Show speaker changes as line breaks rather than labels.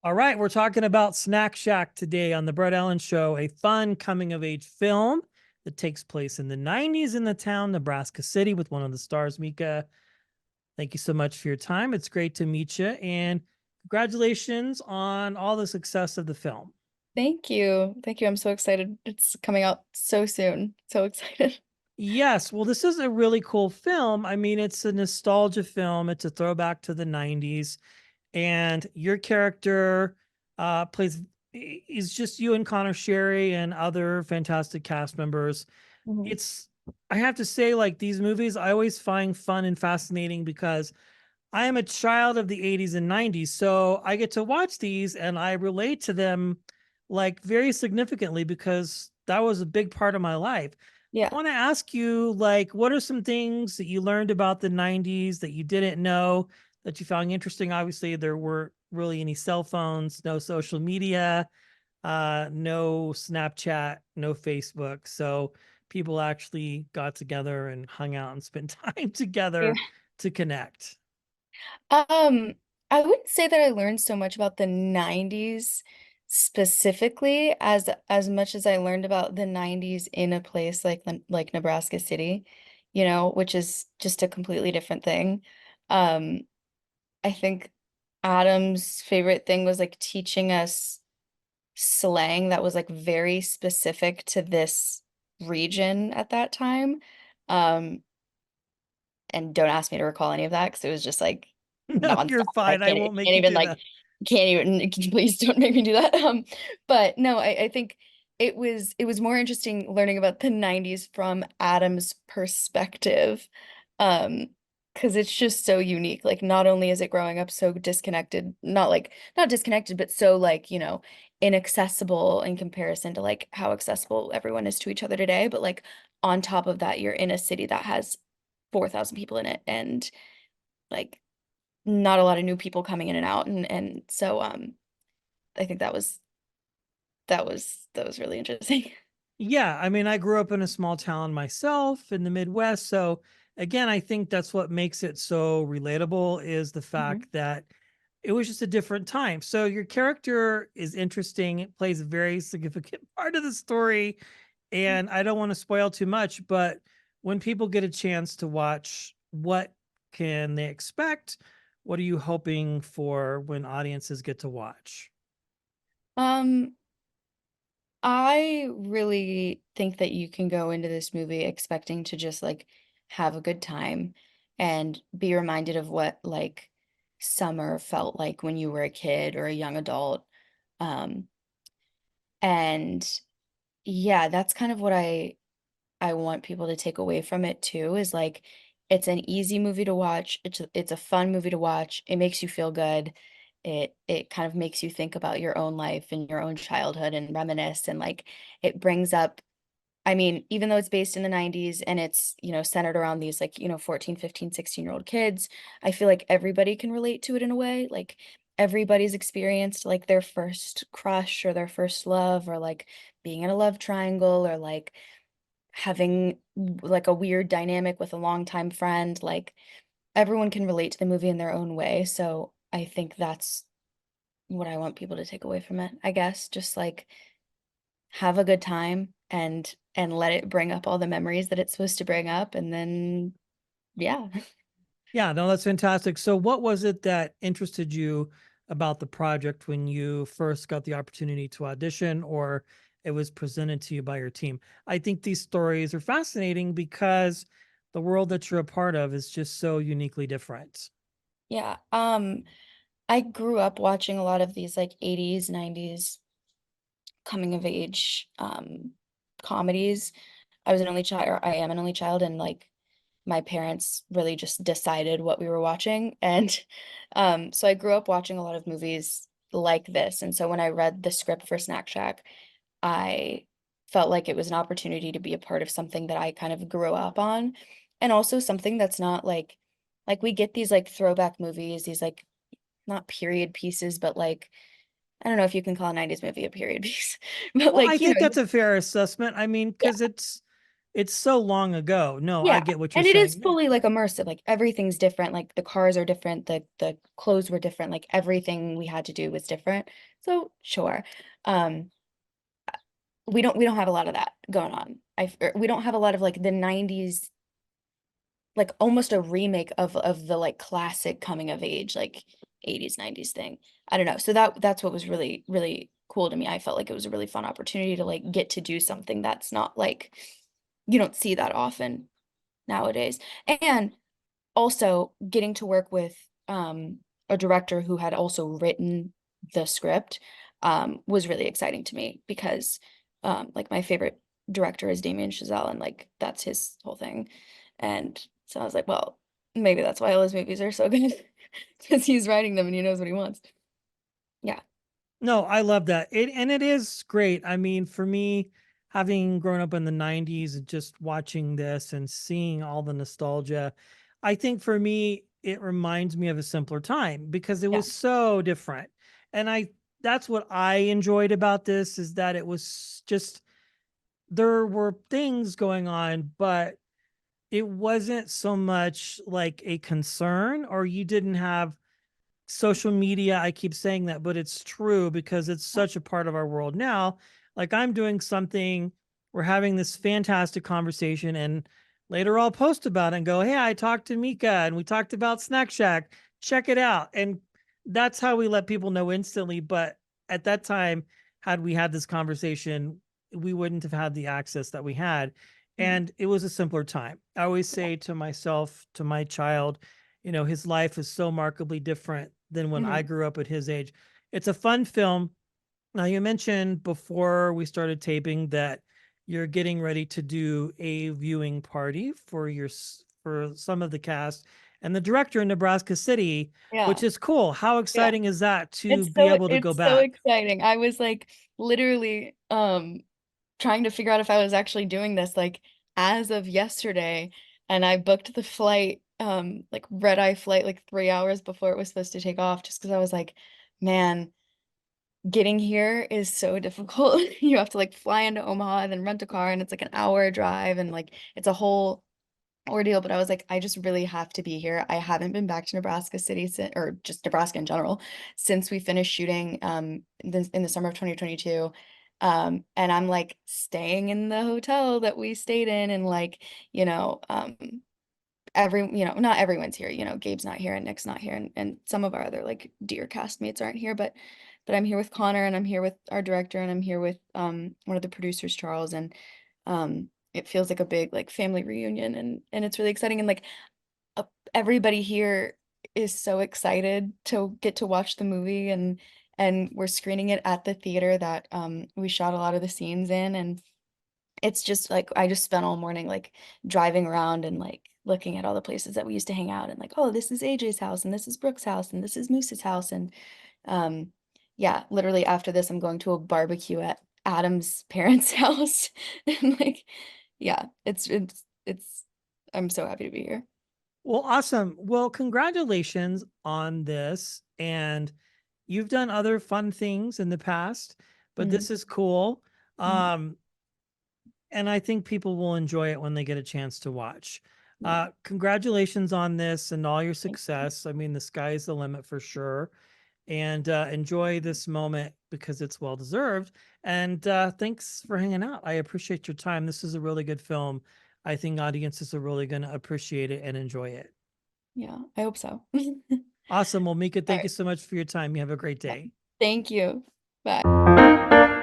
All right, we're talking about Snack Shack today on the Brett Allen Show, a fun coming of age film that takes place in the 90s in the town Nebraska City with one of the stars, Mika. Thank you so much for your time. It's great to meet you, and congratulations on all the success of the film.
Thank you. Thank you. I'm so excited. It's coming out so soon. So excited.
Yes, well, this is a really cool film. I mean, it's a nostalgia film. It's a throwback to the 90s, and your character plays is just you and Connor Sherry and other fantastic cast members.
Mhm.
It's I have to say, like, these movies I always find fun and fascinating because I am a child of the 80s and 90s, so I get to watch these and I relate to them like very significantly because that was a big part of my life. I
Yeah.
want to ask you, like, what are some things that you learned about the 90s that you didn't know that you found interesting? Obviously, there weren't really any cell phones, no social media, no Snapchat, no Facebook. So people actually got together and hung out and spent time
Yeah.
together to connect.
Um, I wouldn't say that I learned so much about the 90s specifically as much as I learned about the 90s in a place like Nebraska City, which is just a completely different thing. Um, I think Adam's favorite thing was like teaching us slang that was like very specific to this region at that time. Um, and don't ask me to recall any of that because it was just like
No, you're
nonstop. I
fine. I
can't,
won't make
can't
you
even
do
like,
that.
can't even, please don't make me do that. But no, I think it was more interesting learning about the 90s from Adam's perspective. Um, because it's just so unique. Like not only is it growing up so disconnected, not disconnected, but so like, inaccessible in comparison to like how accessible everyone is to each other today. But like on top of that, you're in a city that has 4,000 people in it and like not a lot of new people coming in and out and so I think that was really interesting.
Yeah, I mean, I grew up in a small town myself in the Midwest. So again, I think that's what makes it so relatable is the
Mhm.
fact that it was just a different time. So your character is interesting. It plays a very significant part of the story. And I don't want to spoil too much, but when people get a chance to watch, what can they expect? What are you hoping for when audiences get to watch?
Um, I really think that you can go into this movie expecting to just like have a good time and be reminded of what like summer felt like when you were a kid or a young adult. Um, and yeah, that's kind of what I want people to take away from it too is like it's an easy movie to watch. It's a fun movie to watch. It makes you feel good. It kind of makes you think about your own life and your own childhood and reminisce and like it brings up I mean, even though it's based in the 90s and it's, centered around these like, 14, 15, 16-year-old kids, I feel like everybody can relate to it in a way. Like everybody's experienced like their first crush or their first love or like being in a love triangle or like having like a weird dynamic with a longtime friend. Like everyone can relate to the movie in their own way. So I think that's what I want people to take away from it. I guess just like have a good time and let it bring up all the memories that it's supposed to bring up and then yeah.
Yeah, no, that's fantastic. So, what was it that interested you about the project when you first got the opportunity to audition or it was presented to you by your team? I think these stories are fascinating because the world that you're a part of is just so uniquely different.
Yeah. I grew up watching a lot of these like 80s, 90s coming of age comedies. I was an only child, or I am an only child, and like my parents really just decided what we were watching. And so I grew up watching a lot of movies like this. And so when I read the script for Snack Shack, I felt like it was an opportunity to be a part of something that I kind of grew up on. And also something that's not like we get these like throwback movies, these like not period pieces, but like I don't know if you can call a 90s movie a period piece, but
Well, I
like,
think that's a fair assessment. I mean,
yeah,
because it's it's so long ago. No, I
Yeah,
get what you're
and it is
saying.
fully like immersive. Like everything's different. Like the cars are different. The clothes were different. Like everything we had to do was different. So sure. Um, we don't have a lot of that going on. We don't have a lot of like the 90s, like almost a remake of the like classic coming of age, like 80s, 90s thing. I don't know. So that's what was really, really cool to me. I felt like it was a really fun opportunity to like get to do something that's not like you don't see that often nowadays. And also getting to work with a director who had also written the script was really exciting to me because like my favorite director is Damien Chazelle and like that's his whole thing. And so I was like, well, maybe that's why all his movies are so good because he's writing them and he knows what he wants. Yeah.
No, I love that. And it is great. I mean, for me, having grown up in the 90s and just watching this and seeing all the nostalgia, I think for me, it reminds me of a simpler time because it
Yeah.
was so different. And that's what I enjoyed about this is that it was just there were things going on, but it wasn't so much like a concern, or you didn't have social media. I keep saying that, but it's true because it's
Yeah.
such a part of our world now. Like I'm doing something, we're having this fantastic conversation, and later I'll post about it and go, "Hey, I talked to Mika and we talked about Snack Shack. Check it out." And that's how we let people know instantly. But at that time, had we had this conversation, we wouldn't have had the access that we had.
Mhm.
And it was a simpler time. I always say to myself, to my child, his life is so markedly different than when I
Mhm.
grew up at his age. It's a fun film. Now, you mentioned before we started taping that you're getting ready to do a viewing party for for some of the cast and the director in Nebraska City, which
Yeah.
is cool. How
Yeah.
exciting is that to be able to go
It's so
back?
exciting. I was like literally trying to figure out if I was actually doing this like as of yesterday, and I booked the flight like red eye flight like 3 hours before it was supposed to take off just because I was like, man, getting here is so difficult. You have to like fly into Omaha and then rent a car and it's like an hour drive and like it's a whole ordeal, but I was like, I just really have to be here. I haven't been back to Nebraska City since, or just Nebraska in general, since we finished shooting in the summer of 2022. And I'm like staying in the hotel that we stayed in and like, you know, not everyone's here, Gabe's not here and Nick's not here and some of our other like dear castmates aren't here, but I'm here with Connor and I'm here with our director and I'm here with one of the producers, Charles, and it feels like a big like family reunion and it's really exciting and like uh, everybody here is so excited to get to watch the movie and we're screening it at the theater that we shot a lot of the scenes in and it's just like I just spent all morning like driving around and like looking at all the places that we used to hang out and like, oh, this is AJ's house and this is Brooke's house and this is Moose's house and um yeah, literally after this I'm going to a barbecue at Adam's parents' house and like yeah, it's I'm so happy to be here.
Well, awesome. Well, congratulations on this. And you've done other fun things in the past, but
Mhm,
this is cool.
mhm,
Um, and I think people will enjoy it when they get a chance to watch.
yeah,
Congratulations on this and all your
thank you.
success. I mean, the sky's the limit for sure. And enjoy this moment because it's well deserved. And thanks for hanging out. I appreciate your time. This is a really good film. I think audiences are really going to appreciate it and enjoy it.
Yeah, I hope so.
Awesome. Well, Mika,
All
thank you
right.
so much for your time. You have a great
Yeah.
day.
Thank you. Bye.